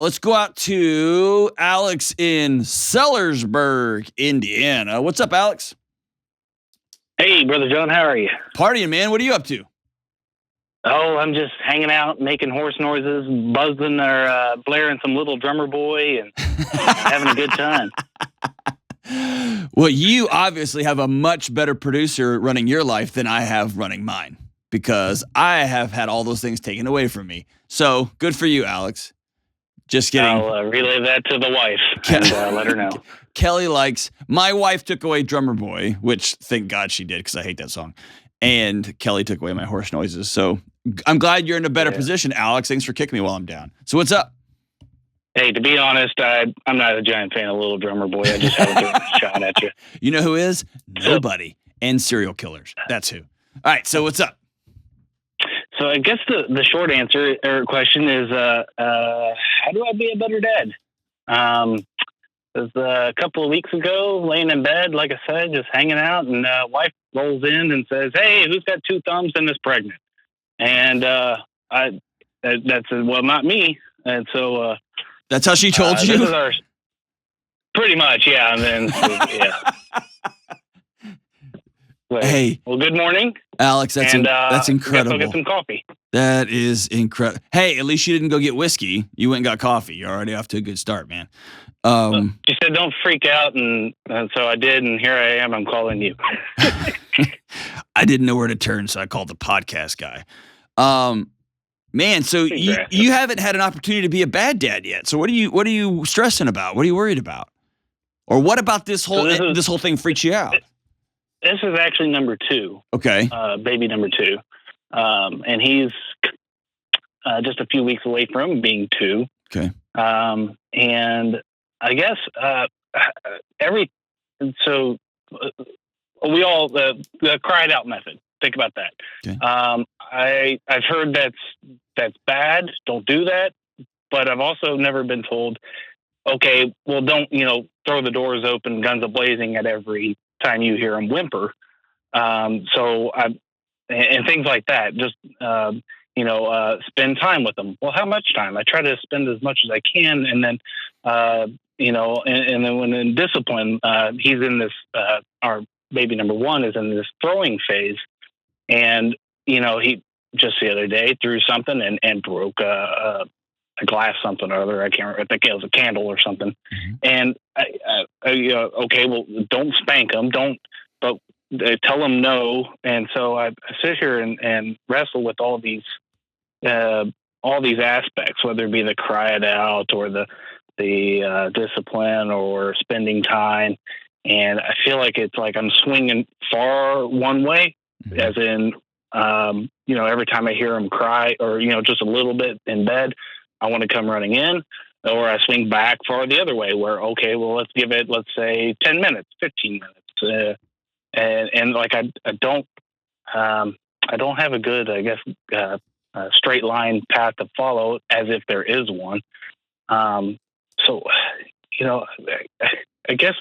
let's go out to Alex in Sellersburg, Indiana. What's up, Alex? Hey, Brother John, how are you? Partying, man. What are you up to? Oh, I'm just hanging out, making horse noises, buzzing or blaring some Little Drummer Boy and having a good time. Well, you obviously have a much better producer running your life than I have running mine, because I have had all those things taken away from me. So good for you, Alex. Just kidding. I'll relay that to the wife and let her know. Kelly likes, my wife took away Drummer Boy, which thank God she did, because I hate that song. And Kelly took away my horse noises. So I'm glad you're in a better position, Alex. Thanks for kicking me while I'm down. So what's up? Hey, to be honest, I'm not a giant fan of Little Drummer Boy. I just had a shot at you. You know who is? Nobody. And serial killers. That's who. All right, so what's up? So I guess the short answer or question is, how do I be a better dad? It was a couple of weeks ago, laying in bed, like I said, just hanging out, and wife rolls in and says, "Hey, who's got two thumbs and is pregnant?" And that's well, not me. And so that's how she told you. Pretty much, yeah. And then yeah. But, hey, well, good morning, Alex. That's incredible. I'll get some coffee. That is incredible. Hey, at least you didn't go get whiskey. You went and got coffee. You're already off to a good start, man. She said, "Don't freak out," and so I did, and here I am. I'm calling you. I didn't know where to turn, so I called the podcast guy. Man, so you haven't had an opportunity to be a bad dad yet. So what are you stressing about? What are you worried about? Or what about this whole thing freaks you out? This is actually number 2. Okay. Baby number 2. And he's just a few weeks away from being 2. Okay. And I guess we all the cried out method. Think about that. Okay. I've heard that's bad. Don't do that. But I've also never been told, okay, well, don't throw the doors open, guns a-blazing at every time you hear him whimper. And things like that. Just spend time with them. Well, how much time? I try to spend as much as I can, and then and then when in discipline, he's in this. Our baby number 1 is in this throwing phase, and he just the other day threw something and broke a glass, something or other. I can't remember. I think it was a candle or something. Mm-hmm. And okay, well, don't spank him. But tell him no. And so I sit here and wrestle with all these aspects, whether it be the cry it out or the discipline or spending time. And I feel like it's like I'm swinging far one way, mm-hmm. as in, every time I hear him cry or, just a little bit in bed, I want to come running in, or I swing back far the other way where, okay, well, let's give it, let's say 10 minutes, 15 minutes. And like, I don't have a good, I guess, straight line path to follow, as if there is one. So, I guess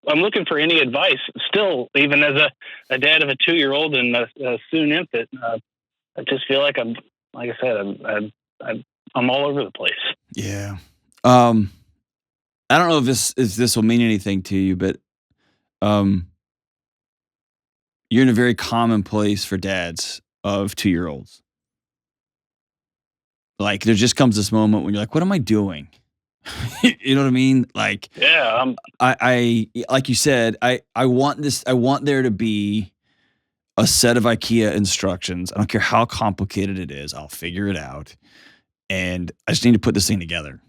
I'm looking for any advice still, even as a dad of a 2-year-old and a soon infant. I just feel like I'm all over the place. Yeah. I don't know if this will mean anything to you, but you're in a very common place for dads of 2-year-olds. Like, there just comes this moment when you're like, what am I doing? You know what I mean? Like, yeah. I like you said, I want there to be a set of IKEA instructions. I don't care how complicated it is. I'll figure it out. And I just need to put this thing together.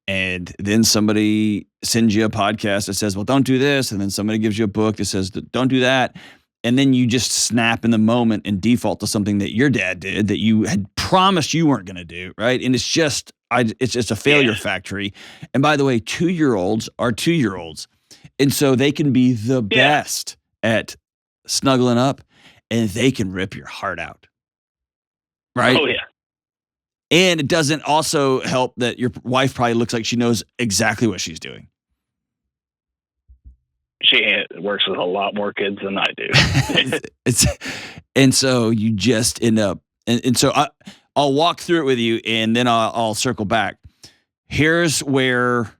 And then somebody sends you a podcast that says, well, don't do this. And then somebody gives you a book that says, don't do that. And then you just snap in the moment and default to something that your dad did that you had promised you weren't going to do, right? And it's just a failure factory. And by the way, 2-year-olds are 2-year-olds. And so they can be the best at snuggling up, and they can rip your heart out. Right? Oh, yeah. And it doesn't also help that your wife probably looks like she knows exactly what she's doing. She works with a lot more kids than I do. And so you just end up, and so I'll walk through it with you, and then I'll circle back. Here's where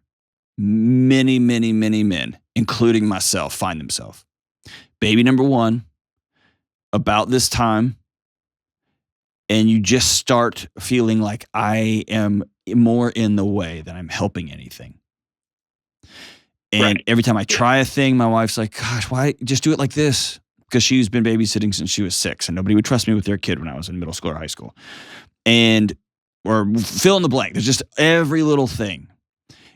many, many, many men, including myself, find themselves. Baby number one, about this time, and you just start feeling like I am more in the way than I'm helping anything. And every time I try a thing, my wife's like, gosh, why just do it like this? Because she's been babysitting since she was 6, and nobody would trust me with their kid when I was in middle school or high school. Or fill in the blank. There's just every little thing.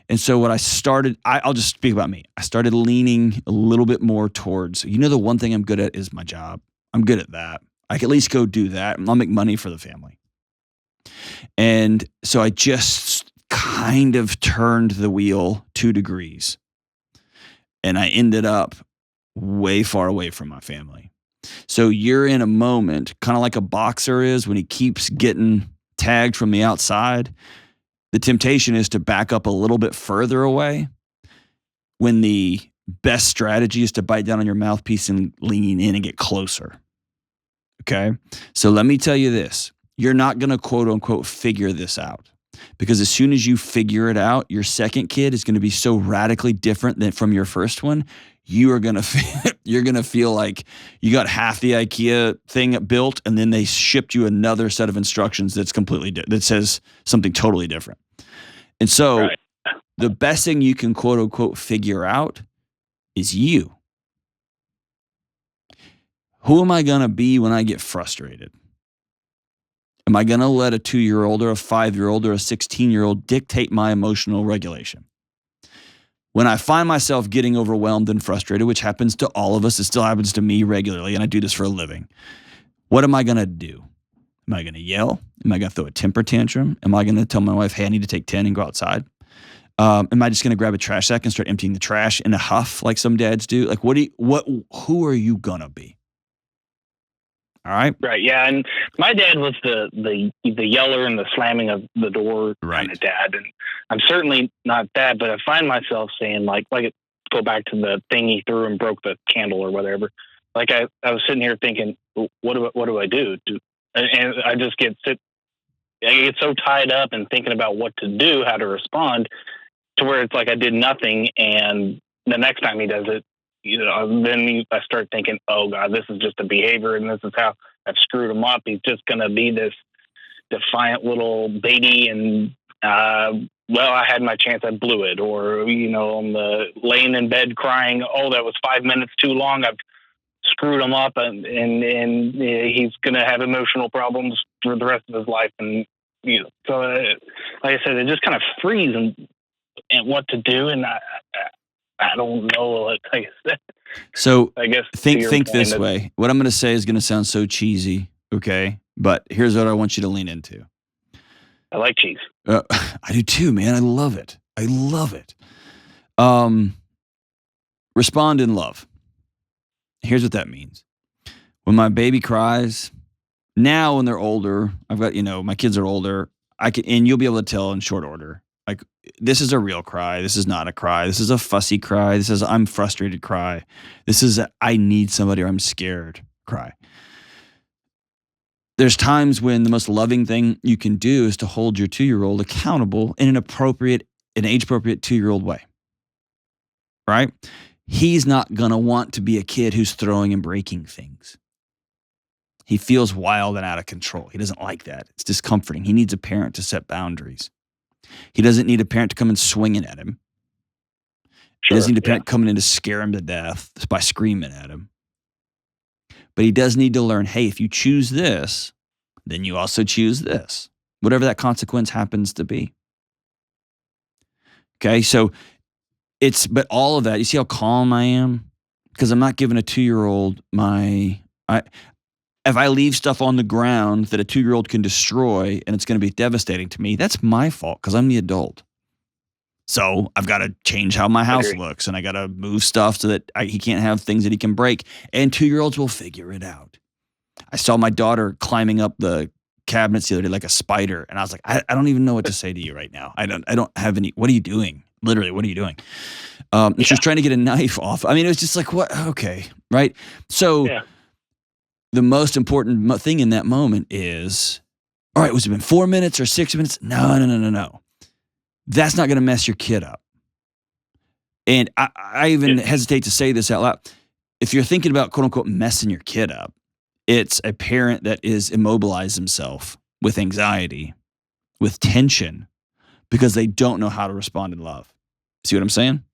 And so what I started, I'll just speak about me. I started leaning a little bit more towards, the one thing I'm good at is my job. I'm good at that. I can at least go do that. I'll make money for the family. And so I just kind of turned the wheel 2 degrees. And I ended up way far away from my family. So you're in a moment, kind of like a boxer is when he keeps getting tagged from the outside. The temptation is to back up a little bit further away when the best strategy is to bite down on your mouthpiece and lean in and get closer. Okay? So let me tell you this. You're not going to quote unquote figure this out, because as soon as you figure it out, your second kid is going to be so radically different than from your first one. You're going to feel like you got half the IKEA thing built, and then they shipped you another set of instructions that's completely that says something totally different. And so the best thing you can quote unquote figure out is you. Who am I going to be when I get frustrated? Am I going to let a 2-year-old or a 5-year-old or a 16-year-old dictate my emotional regulation? When I find myself getting overwhelmed and frustrated, which happens to all of us, it still happens to me regularly, and I do this for a living. What am I going to do? Am I going to yell? Am I going to throw a temper tantrum? Am I going to tell my wife, hey, I need to take 10 and go outside? Am I just going to grab a trash sack and start emptying the trash in a huff like some dads do? Like, who are you going to be? All right. Right. Yeah. And my dad was the yeller and the slamming of the door kind of dad. And I'm certainly not that, but I find myself saying like go back to the thing he threw and broke the candle or whatever. Like I was sitting here thinking, what do I do? And I just get so tied up and thinking about what to do, how to respond, to where it's like I did nothing. And the next time he does it, then I start thinking, oh God, this is just a behavior, and this is how I've screwed him up. He's just going to be this defiant little baby, and I had my chance, I blew it. Or on the laying in bed crying, oh, that was 5 minutes too long, I've screwed him up, and he's going to have emotional problems for the rest of his life. And so like I said, it just kind of frees and what to do, and I don't know. Like I said. So I guess think this way. What I'm going to say is going to sound so cheesy, okay? But here's what I want you to lean into. I like cheese. I do too, man. I love it. Respond in love. Here's what that means. When my baby cries, now when they're older, I've got, my kids are older, and you'll be able to tell in short order. Like, this is a real cry. This is not a cry. This is a fussy cry. This is I'm frustrated cry. This is I need somebody or I'm scared cry. There's times when the most loving thing you can do is to hold your 2-year-old accountable in an age-appropriate 2-year-old way. Right? He's not going to want to be a kid who's throwing and breaking things. He feels wild and out of control. He doesn't like that. It's discomforting. He needs a parent to set boundaries. He doesn't need a parent to come in swinging at him. He doesn't need a parent coming in to scare him to death by screaming at him. But he does need to learn, hey, if you choose this, then you also choose this, whatever that consequence happens to be. Okay, so but all of that, you see how calm I am? Because I'm not giving a 2-year-old if I leave stuff on the ground that a 2-year-old can destroy and it's going to be devastating to me, that's my fault because I'm the adult. So I've got to change how my house looks, and I got to move stuff so that he can't have things that he can break. And 2-year-olds will figure it out. I saw my daughter climbing up the cabinets the other day like a spider, and I was like, I don't even know what to say to you right now. I don't have any. What are you doing? Literally, what are you doing? And she was trying to get a knife off. I mean, it was just like, what? Okay, right? So. Yeah. The most important thing in that moment is, all right, was it been 4 minutes or 6 minutes? No. That's not going to mess your kid up. And I even hesitate to say this out loud. If you're thinking about, quote unquote, messing your kid up, it's a parent that is immobilized himself with anxiety, with tension, because they don't know how to respond in love. See what I'm saying?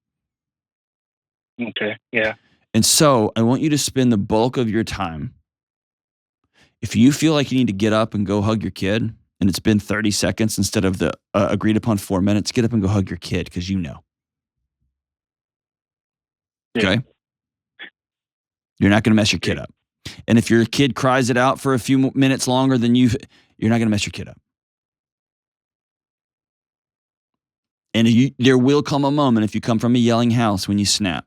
Okay. Yeah. And so I want you to spend the bulk of your time. If you feel like you need to get up and go hug your kid, and it's been 30 seconds instead of the agreed upon 4 minutes, get up and go hug your kid, because you know. Yeah. Okay? You're not going to mess your kid up. And if your kid cries it out for a few minutes longer than you're not going to mess your kid up. And there will come a moment, if you come from a yelling house, when you snap.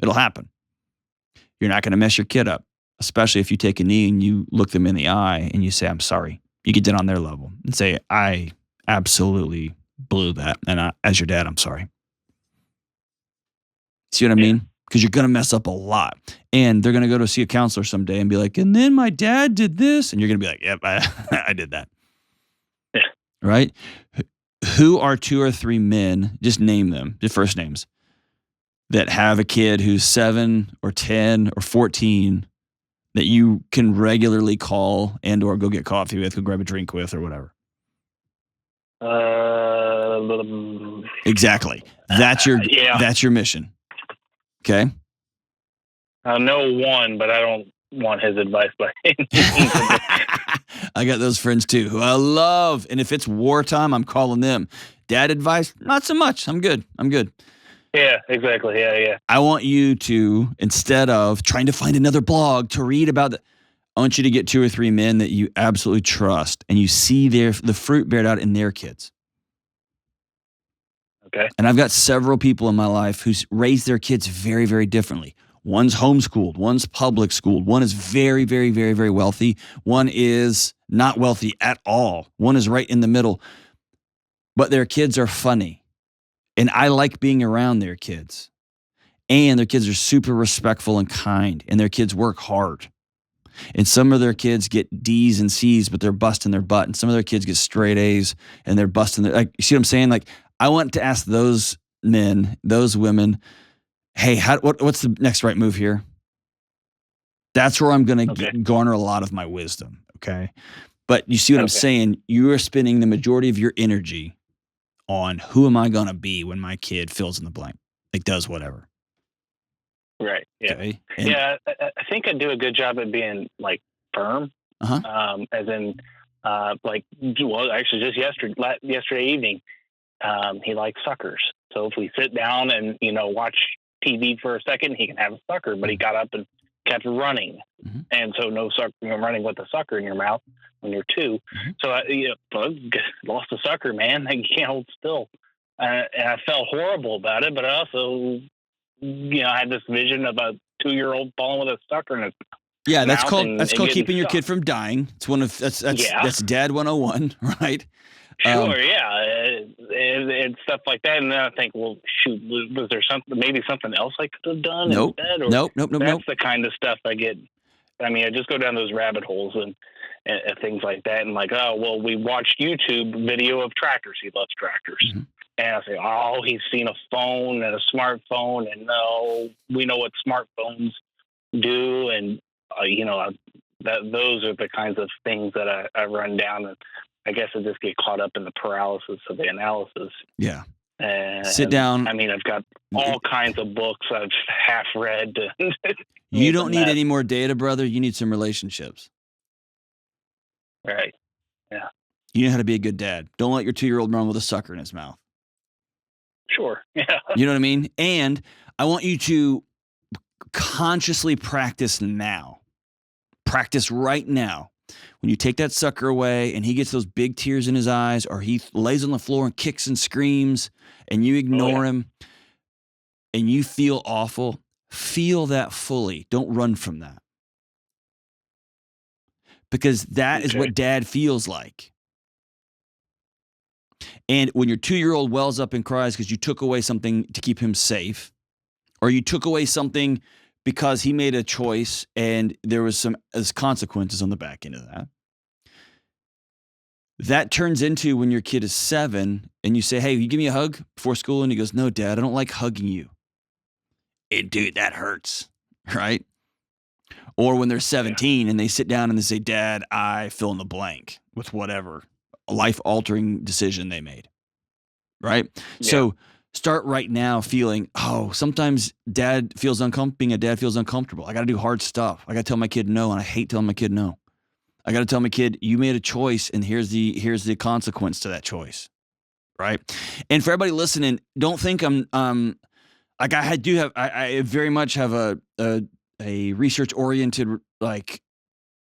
It'll happen. You're not going to mess your kid up, especially if you take a knee and you look them in the eye and you say, I'm sorry. You get down on their level and say, I absolutely blew that. And as your dad, I'm sorry. See what I mean? Because you're going to mess up a lot. And they're going to go to see a counselor someday and be like, and then my dad did this. And you're going to be like, yep, I did that. Yeah. Right? Who are 2 or 3 men, just name them, just first names, that have a kid who's 7 or 10 or 14 that you can regularly call and or go get coffee with, go grab a drink with, or whatever? Exactly. That's your mission. Okay? I know one, but I don't want his advice by I got those friends too who I love. And if it's wartime, I'm calling them. Dad advice? Not so much. I'm good. Yeah, exactly. Yeah. I want you to, instead of trying to find another blog to read about I want you to get 2 or 3 men that you absolutely trust and you see the fruit bear out in their kids. Okay. And I've got several people in my life who raise their kids very, very differently. One's homeschooled, one's public schooled, one is very, very, very, very wealthy. One is not wealthy at all. One is right in the middle. But their kids are funny. And I like being around their kids. And their kids are super respectful and kind. And their kids work hard. And some of their kids get D's and C's, but they're busting their butt. And some of their kids get straight A's and they're busting their, like, you see what I'm saying? Like, I want to ask those men, those women, hey, what's the next right move here? That's where I'm going to garner a lot of my wisdom, okay? But you see what I'm saying? You are spending the majority of your energy on who am I going to be when my kid fills in the blank, like does whatever. Right, yeah. Okay? I think I do a good job at being, like, firm, as in, actually just yesterday evening, he likes suckers. So if we sit down and, watch TV for a second, he can have a sucker, but he got up and kept running. Mm-hmm. And so no sucker, running with a sucker in your mouth when you're 2. Mm-hmm. So I lost a sucker, man. You can't hold still. And I felt horrible about it, but I also, I had this vision of a 2-year-old falling with a sucker in his Yeah, that's mouth called keeping your kid from dying. It's that's Dad 101, right? Sure, and stuff like that. And then I think, well, shoot, was there maybe something else I could have done instead? Or Nope. That's the kind of stuff I get. I mean, I just go down those rabbit holes and things like that. And like, oh, well, we watched YouTube video of tractors. He loves tractors. Mm-hmm. And I say, oh, he's seen a phone and a smartphone. And no, we know what smartphones do. And, those are the kinds of things that I run down. And I guess I just get caught up in the paralysis of the analysis. Yeah. And sit down. I mean, I've got all kinds of books I've half read. You don't need any more data, brother. You need some relationships. Right. Yeah. You know how to be a good dad. Don't let your 2-year-old run with a sucker in his mouth. Sure. Yeah. You know what I mean? And I want you to consciously practice now. Practice right now. When you take that sucker away and he gets those big tears in his eyes, or he lays on the floor and kicks and screams and you ignore him and you feel awful, feel that fully. Don't run from that. Because that is what dad feels like. And when your 2-year-old wells up and cries because you took away something to keep him safe, or you took away something because he made a choice and there was some consequences on the back end of that, That turns into when your kid is 7 and you say, hey, you give me a hug before school? And he goes, no, Dad, I don't like hugging you. And dude, that hurts, right? Or when they're 17 and they sit down and they say, Dad, I fill in the blank with whatever life-altering decision they made, right? Yeah. So start right now feeling, sometimes being a dad feels uncomfortable. I got to do hard stuff. I got to tell my kid no, and I hate telling my kid no. I got to tell my kid, you made a choice, and here's the consequence to that choice, right? And for everybody listening, don't think I'm like I very much have a research oriented like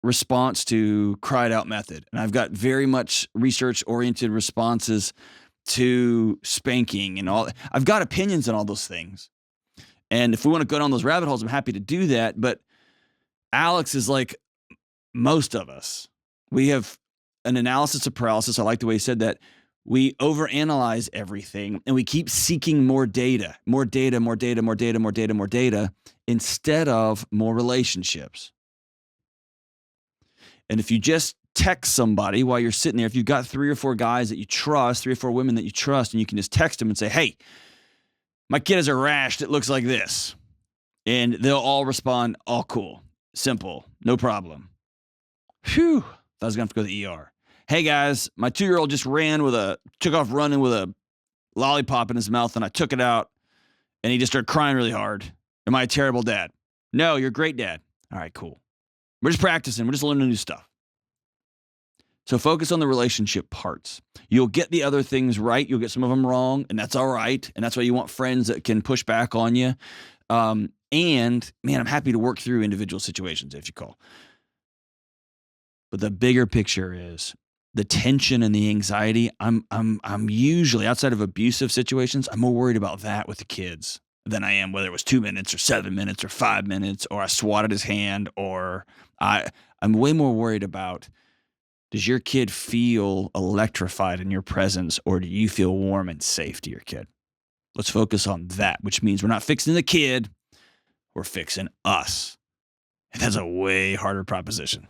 response to cried out method, and I've got very much research oriented responses to spanking and all. I've got opinions on all those things, and if we want to go down those rabbit holes, I'm happy to do that. But Alex is like most of us. We have an analysis of paralysis. I like the way he said that. We overanalyze everything, and we keep seeking more data, instead of more relationships. And if you just text somebody while you're sitting there, if you've got 3 or 4 guys that you trust, 3 or 4 women that you trust, and you can just text them and say, hey, my kid has a rash that looks like this. And they'll all respond, all cool, simple, no problem. Phew, thought I was going to have to go to the ER. Hey guys, my 2-year-old just took off running with a lollipop in his mouth, and I took it out, and he just started crying really hard. Am I a terrible dad? No, you're a great dad. All right, cool. We're just practicing. We're just learning new stuff. So focus on the relationship parts. You'll get the other things right. You'll get some of them wrong, and that's all right. And that's why you want friends that can push back on you. And man, I'm happy to work through individual situations if you call. But the bigger picture is the tension and the anxiety. I'm usually, outside of abusive situations, I'm more worried about that with the kids than I am whether it was 2 minutes or 7 minutes or 5 minutes, or I swatted his hand, or I'm way more worried about, does your kid feel electrified in your presence, or do you feel warm and safe to your kid? Let's focus on that, which means we're not fixing the kid, we're fixing us. And that's a way harder proposition.